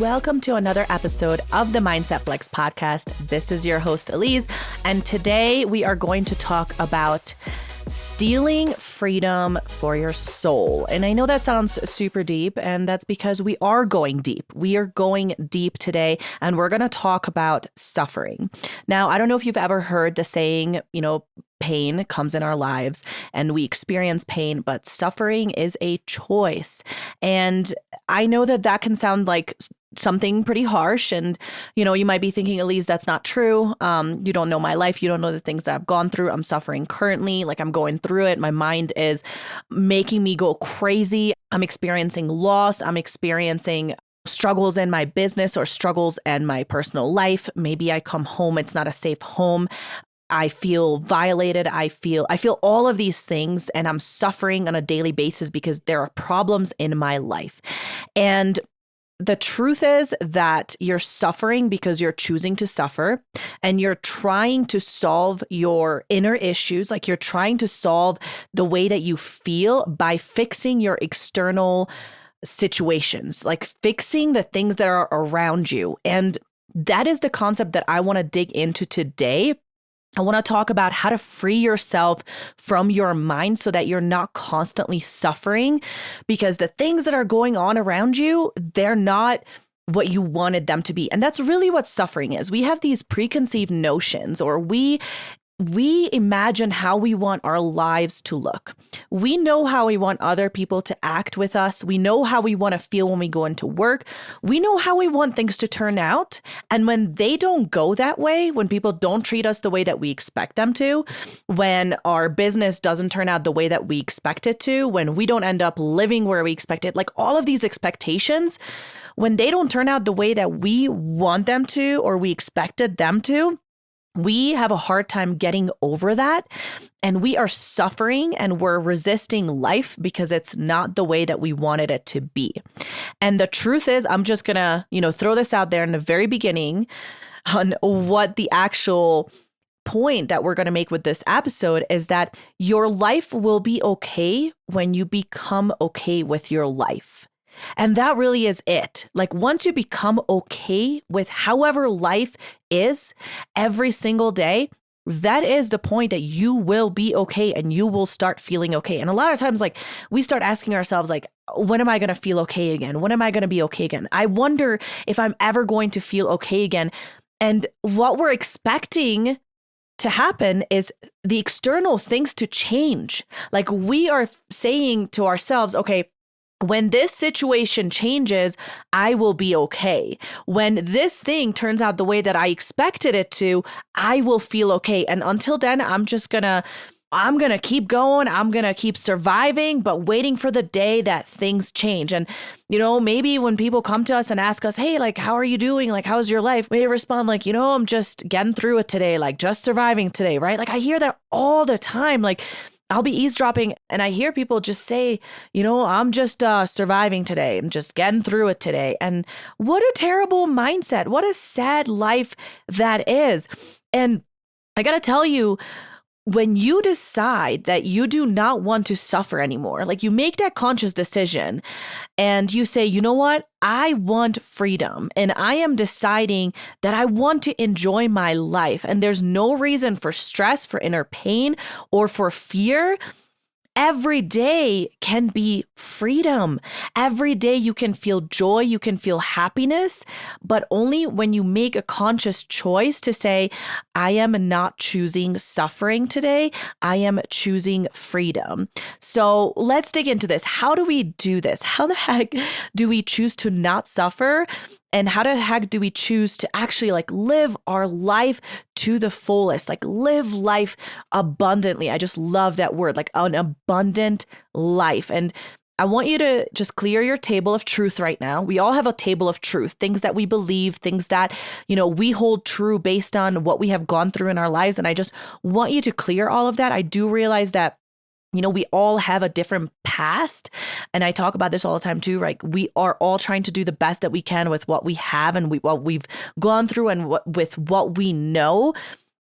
Welcome to another episode of the Mindset Flex podcast. This is your host, Elise, and today we are going to talk about stealing freedom for your soul. And I know that sounds super deep, and that's because we are going deep. We are going deep today, and we're going to talk about suffering. Now, I don't know if you've ever heard the saying, pain comes in our lives and we experience pain, but suffering is a choice. And I know that that can sound like something pretty harsh. And, you might be thinking, Elise, that's not true. You don't know my life. You don't know the things that I've gone through. I'm suffering currently. Like, I'm going through it. My mind is making me go crazy. I'm experiencing loss. I'm experiencing struggles in my business or struggles in my personal life. Maybe I come home. It's not a safe home. I feel violated. I feel all of these things, and I'm suffering on a daily basis because there are problems in my life. And the truth is that you're suffering because you're choosing to suffer, and you're trying to solve your inner issues. Like, you're trying to solve the way that you feel by fixing your external situations, like fixing the things that are around you. And that is the concept that I want to dig into today. I want to talk about how to free yourself from your mind so that you're not constantly suffering, because the things that are going on around you, they're not what you wanted them to be. And that's really what suffering is. We have these preconceived notions, or we imagine how we want our lives to look. We know how we want other people to act with us. We know how we want to feel when we go into work. We know how we want things to turn out. And when they don't go that way, when people don't treat us the way that we expect them to, when our business doesn't turn out the way that we expect it to, when we don't end up living where we expect it, like all of these expectations, when they don't turn out the way that we want them to or we expected them to, we have a hard time getting over that, and we are suffering and we're resisting life because it's not the way that we wanted it to be. And the truth is, I'm just going to, throw this out there in the very beginning on what the actual point that we're going to make with this episode is that your life will be okay when you become okay with your life. And that really is it. Like, once you become okay with however life is every single day, that is the point that you will be okay and you will start feeling okay. And a lot of times, like, we start asking ourselves, like, when am I going to feel okay again? When am I going to be okay again? I wonder if I'm ever going to feel okay again. And what we're expecting to happen is the external things to change. Like, we are saying to ourselves, okay, when this situation changes, I will be okay. When this thing turns out the way that I expected it to, I will feel okay. And until then, I'm going to keep going. I'm going to keep surviving, but waiting for the day that things change. And, maybe when people come to us and ask us, hey, like, how are you doing? Like, how's your life? We respond like, I'm just getting through it today, like just surviving today, right? Like, I hear that all the time. Like, I'll be eavesdropping and I hear people just say, I'm just surviving today. I'm just getting through it today. And what a terrible mindset. What a sad life that is. And I got to tell you, when you decide that you do not want to suffer anymore, like, you make that conscious decision and you say, you know what? I want freedom, and I am deciding that I want to enjoy my life, and there's no reason for stress, for inner pain, or for fear. Every day can be freedom. Every day you can feel joy, you can feel happiness, but only when you make a conscious choice to say, I am not choosing suffering today. I am choosing freedom. So let's dig into this. How do we do this? How the heck do we choose to not suffer? And how the heck do we choose to actually live our life to the fullest, live life abundantly? I just love that word, an abundant life. And I want you to just clear your table of truth right now. We all have a table of truth, things that we believe, things that, we hold true based on what we have gone through in our lives. And I just want you to clear all of that. I do realize that we all have a different past. And I talk about this all the time too, right? We are all trying to do the best that we can with what we have and what we've gone through and with what we know.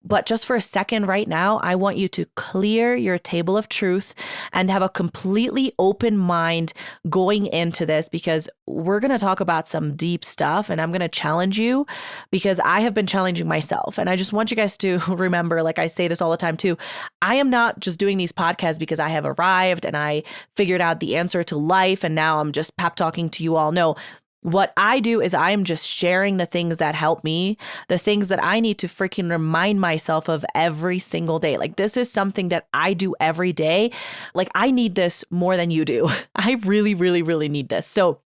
But just for a second right now, I want you to clear your table of truth and have a completely open mind going into this, because we're going to talk about some deep stuff and I'm going to challenge you because I have been challenging myself. And I just want you guys to remember, like I say this all the time too, I am not just doing these podcasts because I have arrived and I figured out the answer to life and now I'm just pep talking to you all. No. What I do is I am just sharing the things that help me, the things that I need to freaking remind myself of every single day. Like this is something that I do every day. Like I need this more than you do. I really, really, really need this. So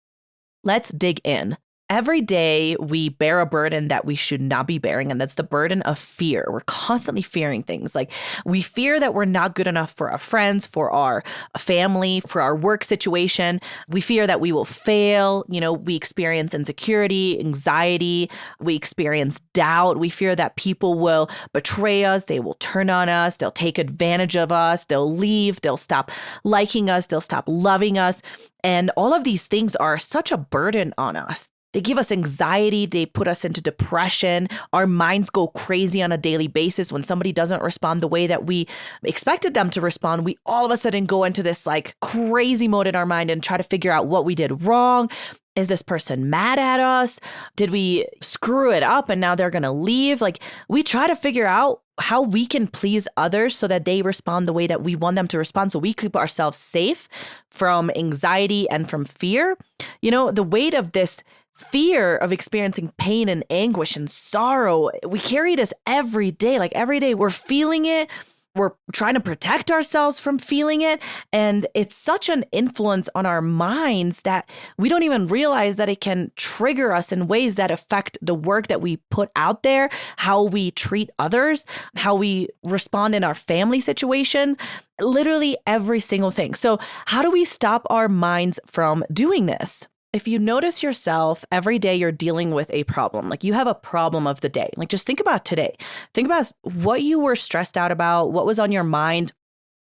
let's dig in. Every day we bear a burden that we should not be bearing, and that's the burden of fear. We're constantly fearing things. Like we fear that we're not good enough for our friends, for our family, for our work situation. We fear that we will fail. We experience insecurity, anxiety. We experience doubt. We fear that people will betray us. They will turn on us. They'll take advantage of us. They'll leave. They'll stop liking us. They'll stop loving us. And all of these things are such a burden on us. They give us anxiety. They put us into depression. Our minds go crazy on a daily basis. When somebody doesn't respond the way that we expected them to respond, we all of a sudden go into this like crazy mode in our mind and try to figure out what we did wrong. Is this person mad at us? Did we screw it up and now they're going to leave? Like we try to figure out how we can please others so that they respond the way that we want them to respond. So we keep ourselves safe from anxiety and from fear. The weight of this fear of experiencing pain and anguish and sorrow, we carry this every day. Like every day we're feeling it. We're trying to protect ourselves from feeling it. And it's such an influence on our minds that we don't even realize that it can trigger us in ways that affect the work that we put out there, how we treat others, how we respond in our family situation, literally every single thing. So how do we stop our minds from doing this? If you notice yourself every day you're dealing with a problem, like you have a problem of the day, like just think about today. Think about what you were stressed out about, what was on your mind.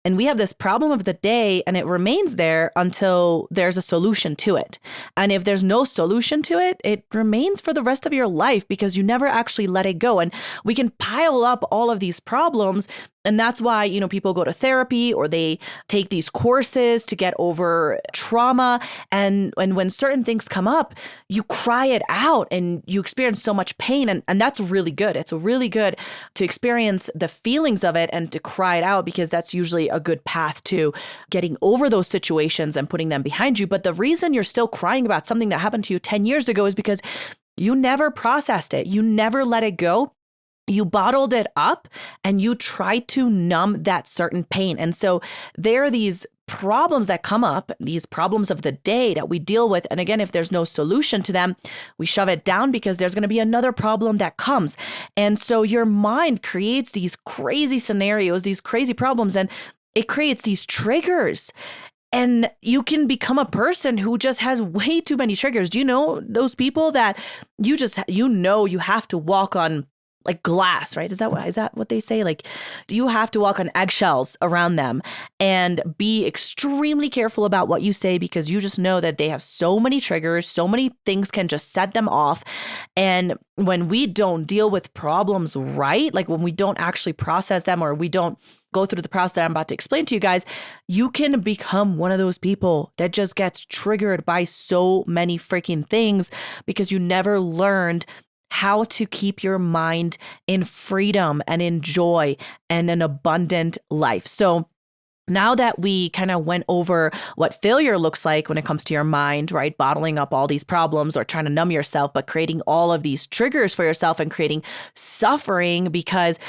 And we have this problem of the day and it remains there until there's a solution to it. And if there's no solution to it, it remains for the rest of your life because you never actually let it go. And we can pile up all of these problems. And that's why, people go to therapy or they take these courses to get over trauma. And when certain things come up, you cry it out and you experience so much pain. And that's really good. It's really good to experience the feelings of it and to cry it out because that's usually a good path to getting over those situations and putting them behind you. But the reason you're still crying about something that happened to you 10 years ago is because you never processed it. You never let it go. You bottled it up and you tried to numb that certain pain. And so there are these problems that come up, these problems of the day that we deal with. And again, if there's no solution to them, we shove it down because there's going to be another problem that comes. And so your mind creates these crazy scenarios, these crazy problems, and it creates these triggers. And you can become a person who just has way too many triggers. Do you know those people that you have to walk on like glass, right? Is that what they say? Like, do you have to walk on eggshells around them and be extremely careful about what you say because you just know that they have so many triggers, so many things can just set them off. And when we don't deal with problems right, like when we don't actually process them or we don't go through the process that I'm about to explain to you guys, you can become one of those people that just gets triggered by so many freaking things because you never learned how to keep your mind in freedom and in joy and an abundant life. So now that we kind of went over what failure looks like when it comes to your mind, right? Bottling up all these problems or trying to numb yourself, but creating all of these triggers for yourself and creating suffering because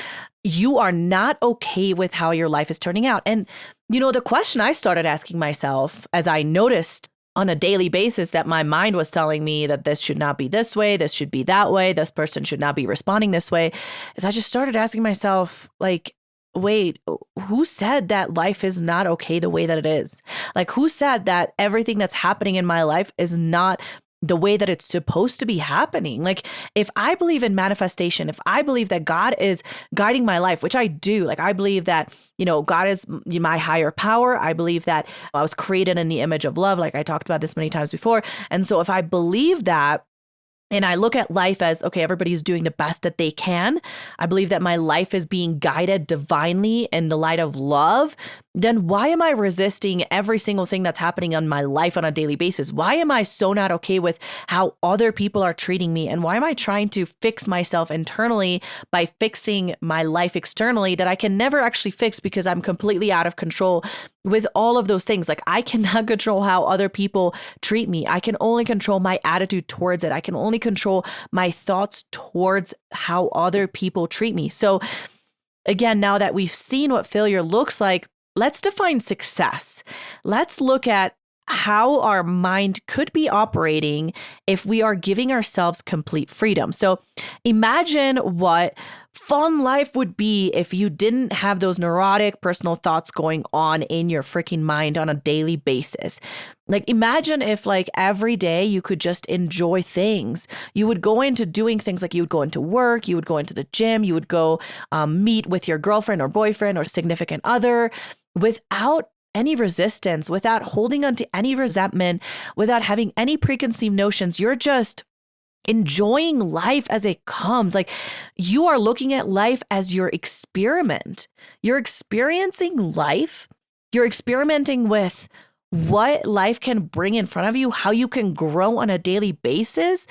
you are not okay with how your life is turning out. And, the question I started asking myself as I noticed on a daily basis that my mind was telling me that this should not be this way, this should be that way, this person should not be responding this way, is I just started asking myself, like, wait, who said that life is not okay the way that it is? Like, who said that everything that's happening in my life is not the way that it's supposed to be happening? Like, if I believe in manifestation, if I believe that God is guiding my life, which I do, like I believe that, God is my higher power. I believe that I was created in the image of love. Like I talked about this many times before. And so if I believe that, And I look at life as, okay, everybody's doing the best that they can. I believe that my life is being guided divinely in the light of love. Then why am I resisting every single thing that's happening in my life on a daily basis? Why am I so not okay with how other people are treating me? And why am I trying to fix myself internally by fixing my life externally that I can never actually fix because I'm completely out of control with all of those things? Like, I cannot control how other people treat me. I can only control my attitude towards it. I can only control my thoughts towards how other people treat me. So again, now that we've seen what failure looks like, let's define success. Let's look at how our mind could be operating if we are giving ourselves complete freedom. So imagine what fun life would be if you didn't have those neurotic personal thoughts going on in your freaking mind on a daily basis. Like, imagine if like every day you could just enjoy things. You would go into doing things like you would go into work, you would go into the gym, you would go meet with your girlfriend or boyfriend or significant other without any resistance, without holding on to any resentment, without having any preconceived notions. You're just enjoying life as it comes. Like, you are looking at life as your experiment. You're experiencing life. You're experimenting with what life can bring in front of you, how you can grow on a daily basis.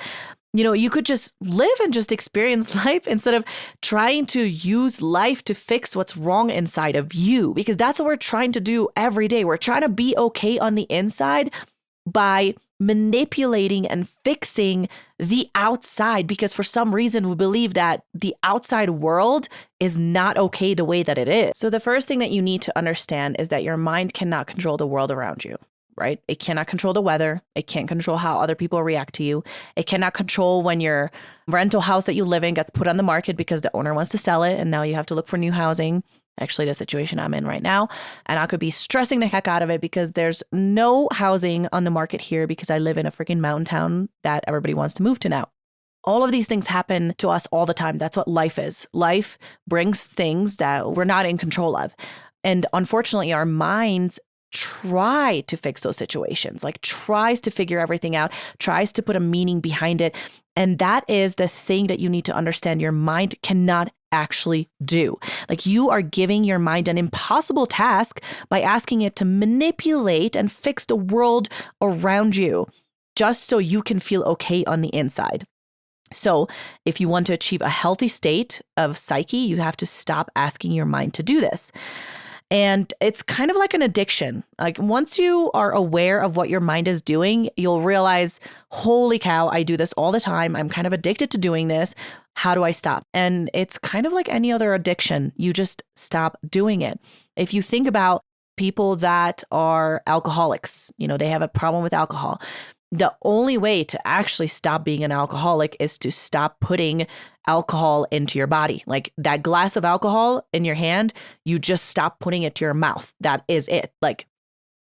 You know, you could just live and just experience life instead of trying to use life to fix what's wrong inside of you, because that's what we're trying to do every day. We're trying to be okay on the inside by manipulating and fixing the outside, because for some reason we believe that the outside world is not okay the way that it is. So the first thing that you need to understand is that your mind cannot control the world around you. Right? It cannot control the weather. It can't control how other people react to you. It cannot control when your rental house that you live in gets put on the market because the owner wants to sell it and now you have to look for new housing. Actually, the situation I'm in right now. And I could be stressing the heck out of it because there's no housing on the market here because I live in a freaking mountain town that everybody wants to move to now. All of these things happen to us all the time. That's what life is. Life brings things that we're not in control of. And unfortunately, our minds try to fix those situations, like tries to figure everything out, tries to put a meaning behind it. And that is the thing that you need to understand your mind cannot actually do. Like, you are giving your mind an impossible task by asking it to manipulate and fix the world around you just so you can feel okay on the inside. So if you want to achieve a healthy state of psyche, you have to stop asking your mind to do this. And it's kind of like an addiction. Like, once you are aware of what your mind is doing, you'll realize, holy cow, I do this all the time. I'm kind of addicted to doing this. How do I stop? And it's kind of like any other addiction. You just stop doing it. If you think about people that are alcoholics, you know, they have a problem with alcohol. The only way to actually stop being an alcoholic is to stop putting alcohol into your body. Like, that glass of alcohol in your hand, you just stop putting it to your mouth. That is it. Like,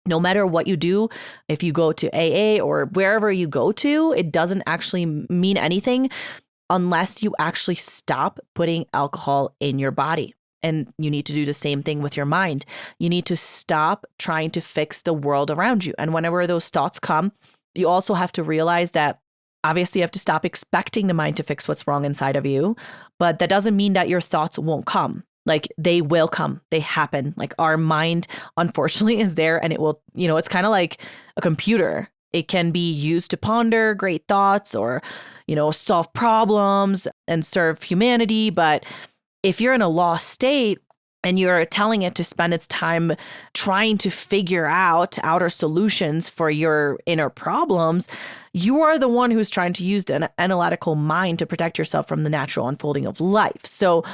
no matter what you do, if you go to AA or wherever you go to, it doesn't actually mean anything unless you actually stop putting alcohol in your body. And you need to do the same thing with your mind. You need to stop trying to fix the world around you. And whenever those thoughts come, you also have to realize that obviously you have to stop expecting the mind to fix what's wrong inside of you, but that doesn't mean that your thoughts won't come. Like, they will come, they happen. Like, our mind, unfortunately, is there, and it will, you know, it's kind of like a computer. It can be used to ponder great thoughts or, you know, solve problems and serve humanity. But if you're in a lost state, and you're telling it to spend its time trying to figure out outer solutions for your inner problems, you are the one who's trying to use an analytical mind to protect yourself from the natural unfolding of life. So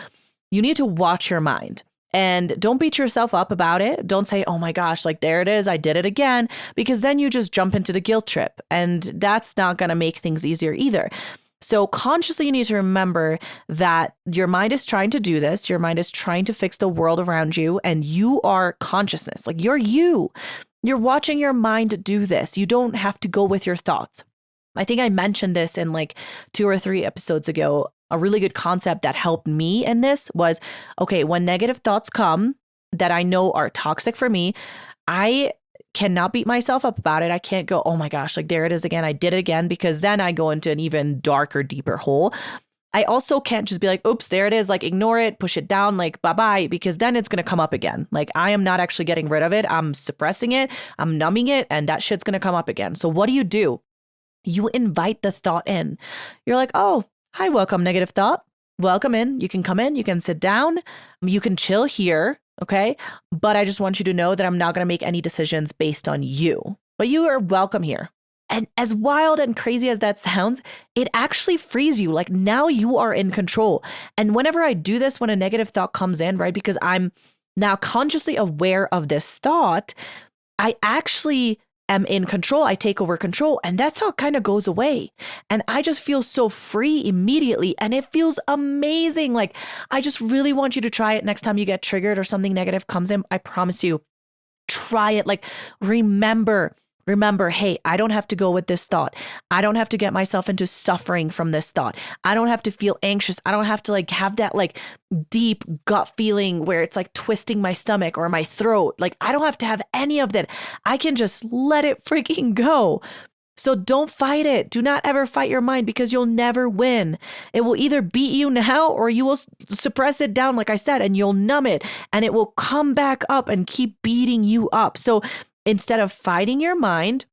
you need to watch your mind. And don't beat yourself up about it. Don't say, oh my gosh, like, there it is, I did it again, because then you just jump into the guilt trip. And that's not going to make things easier either. So consciously, you need to remember that your mind is trying to do this. Your mind is trying to fix the world around you, and you are consciousness. Like, you're you. You're watching your mind do this. You don't have to go with your thoughts. I think I mentioned this in like 2 or 3 episodes ago. A really good concept that helped me in this was, okay, when negative thoughts come that I know are toxic for me, I cannot beat myself up about it. I can't go, oh my gosh, like there it is again. I did it again, because then I go into an even darker, deeper hole. I also can't just be like, oops, there it is. Like ignore it, push it down, like bye-bye, because then it's going to come up again. Like I am not actually getting rid of it. I'm suppressing it. I'm numbing it, and that shit's going to come up again. So what do? You invite the thought in. You're like, oh, hi, welcome, negative thought. Welcome in. You can come in. You can sit down. You can chill here. Okay. But I just want you to know that I'm not going to make any decisions based on you. But you are welcome here. And as wild and crazy as that sounds, it actually frees you. Like now you are in control. And whenever I do this, when a negative thought comes in, right, because I'm now consciously aware of this thought, I actually am in control. I take over control, and that thought kind of goes away. And I just feel so free immediately. And it feels amazing. Like I just really want you to try it next time you get triggered or something negative comes in. I promise you, try it. Like Remember, hey, I don't have to go with this thought. I don't have to get myself into suffering from this thought. I don't have to feel anxious. I don't have to like have that like deep gut feeling where it's like twisting my stomach or my throat. Like I don't have to have any of that. I can just let it freaking go. So don't fight it. Do not ever fight your mind, because you'll never win. It will either beat you now, or you will suppress it down, like I said, and you'll numb it, and it will come back up and keep beating you up. So instead of fighting your mind,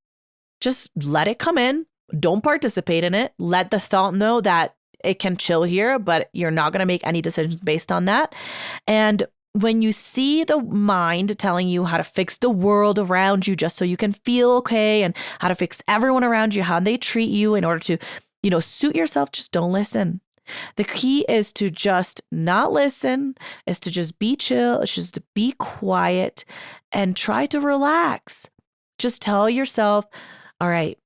just let it come in. Don't participate in it. Let the thought know that it can chill here, but you're not going to make any decisions based on that. And when you see the mind telling you how to fix the world around you just so you can feel okay, and how to fix everyone around you, how they treat you in order to, suit yourself, just don't listen. The key is to just not listen, is to just be chill, it's just to be quiet and try to relax. Just tell yourself, all right,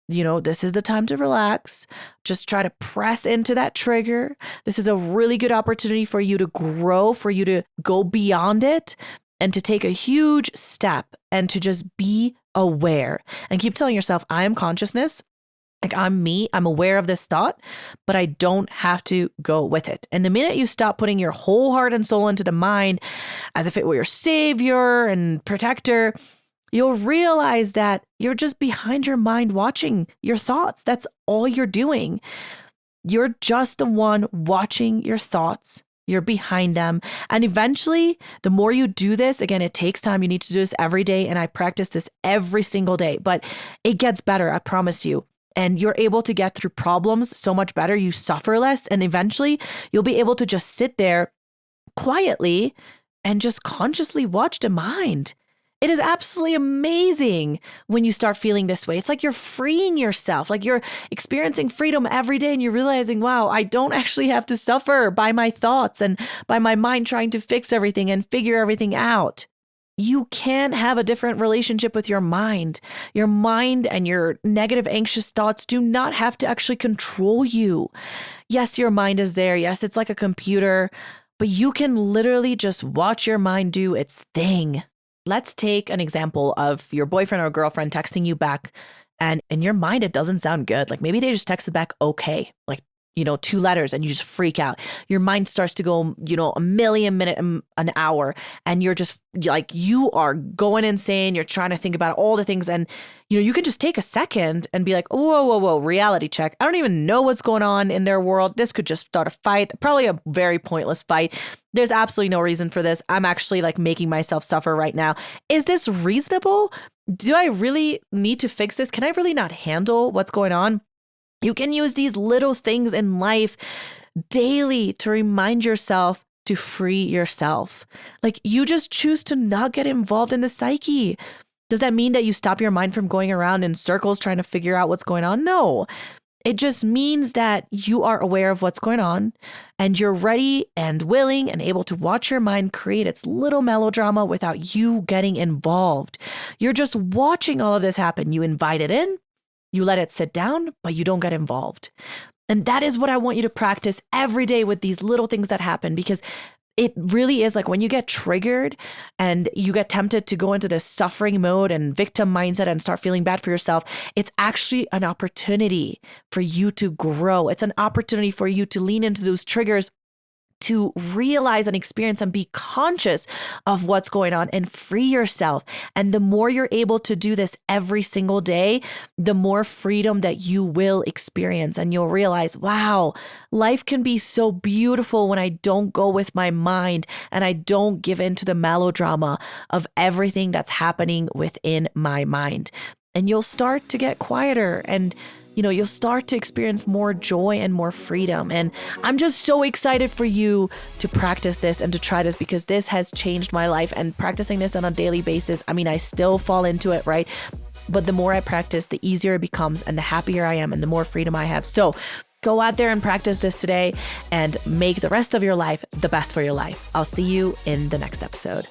this is the time to relax. Just try to press into that trigger. This is a really good opportunity for you to grow, for you to go beyond it, and to take a huge step and to just be aware and keep telling yourself, I am consciousness. Like I'm me, I'm aware of this thought, but I don't have to go with it. And the minute you stop putting your whole heart and soul into the mind as if it were your savior and protector, you'll realize that you're just behind your mind watching your thoughts. That's all you're doing. You're just the one watching your thoughts. You're behind them. And eventually, the more you do this, again, it takes time. You need to do this every day. And I practice this every single day, but it gets better. I promise you. And you're able to get through problems so much better. You suffer less. And eventually you'll be able to just sit there quietly and just consciously watch the mind. It is absolutely amazing when you start feeling this way. It's like you're freeing yourself, like you're experiencing freedom every day, and you're realizing, wow, I don't actually have to suffer by my thoughts and by my mind trying to fix everything and figure everything out. You can have a different relationship with your mind. Your mind and your negative, anxious thoughts do not have to actually control you. Yes, your mind is there. Yes, it's like a computer, but you can literally just watch your mind do its thing. Let's take an example of your boyfriend or girlfriend texting you back, and in your mind, it doesn't sound good. Like maybe they just texted back, okay, like 2 letters, and you just freak out. Your mind starts to go, a million minute an hour, and you're just like, you are going insane. You're trying to think about all the things. And, you can just take a second and be like, whoa, reality check. I don't even know what's going on in their world. This could just start a fight, probably a very pointless fight. There's absolutely no reason for this. I'm actually like making myself suffer right now. Is this reasonable? Do I really need to fix this? Can I really not handle what's going on? You can use these little things in life daily to remind yourself to free yourself. Like you just choose to not get involved in the psyche. Does that mean that you stop your mind from going around in circles trying to figure out what's going on? No. It just means that you are aware of what's going on, and you're ready and willing and able to watch your mind create its little melodrama without you getting involved. You're just watching all of this happen. You invite it in. You let it sit down, but you don't get involved. And that is what I want you to practice every day with these little things that happen, because it really is like when you get triggered and you get tempted to go into this suffering mode and victim mindset and start feeling bad for yourself, it's actually an opportunity for you to grow. It's an opportunity for you to lean into those triggers to realize and experience and be conscious of what's going on and free yourself. And the more you're able to do this every single day, the more freedom that you will experience. And you'll realize, wow, life can be so beautiful when I don't go with my mind and I don't give in to the melodrama of everything that's happening within my mind. And you'll start to get quieter and you'll start to experience more joy and more freedom. And I'm just so excited for you to practice this and to try this, because this has changed my life. And practicing this on a daily basis, I still fall into it, right? But the more I practice, the easier it becomes and the happier I am and the more freedom I have. So go out there and practice this today and make the rest of your life the best for your life. I'll see you in the next episode.